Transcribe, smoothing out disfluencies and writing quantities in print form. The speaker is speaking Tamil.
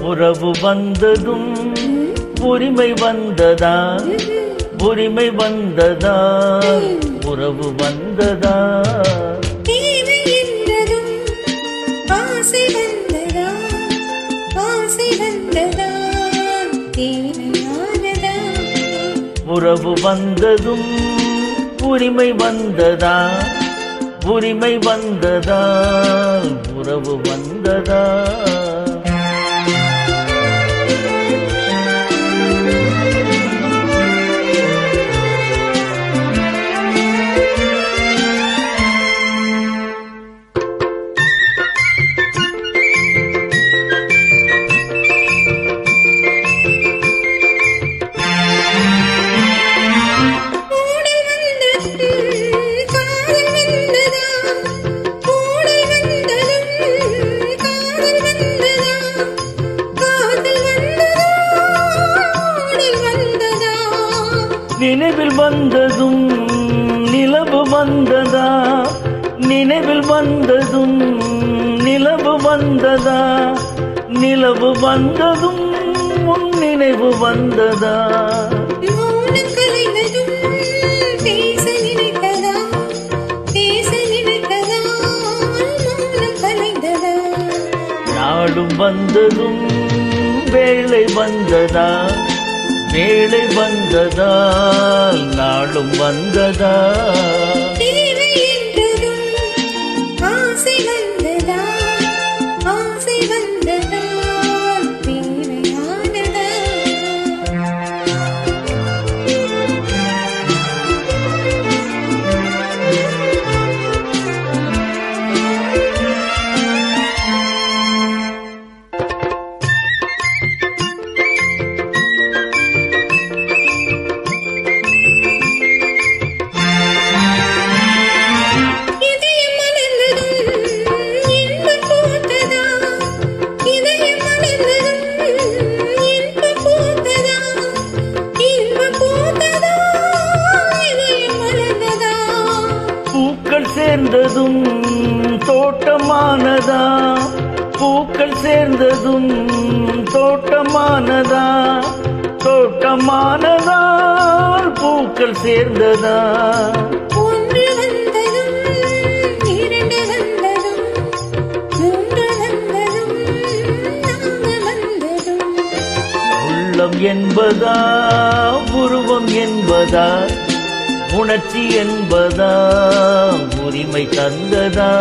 உறவு வந்ததும் உரிமை வந்ததா, உரிமை வந்ததா, உறவு வந்ததா, தேவை என்றதும் ஆசை வந்ததா, ஆசை வந்ததா, தேவையானதா. உறவு வந்ததும் உரிமை வந்ததா, உரிமை வந்ததா, உறவு வந்ததா. நினைவில் வந்ததும் நிலவு வந்ததா, நினைவில் வந்ததும் நிலவு வந்ததா, நிலவு வந்ததும் உன் நினைவு வந்ததா. நாடும் வந்ததும் வேளை வந்ததா, வேளை வந்ததா, நாளும் வந்ததா. தேவை என்றதும் ஆசை வந்ததா, ஆசை வந்ததா, தேவையானதா. பூக்கள் சேர்ந்ததும் தோட்டமானதா, பூக்கள் சேர்ந்ததும் தோட்டமானதா, தோட்டமானதா, பூக்கள் சேர்ந்ததா. ஒன்று வந்ததும் இரண்டு வந்ததும் மூன்று வந்ததும் நான்கு வந்ததும். உள்ளம் என்பதா, உருவம் என்பதா, உணர்ச்சி என்பதா, உரிமை தந்ததா.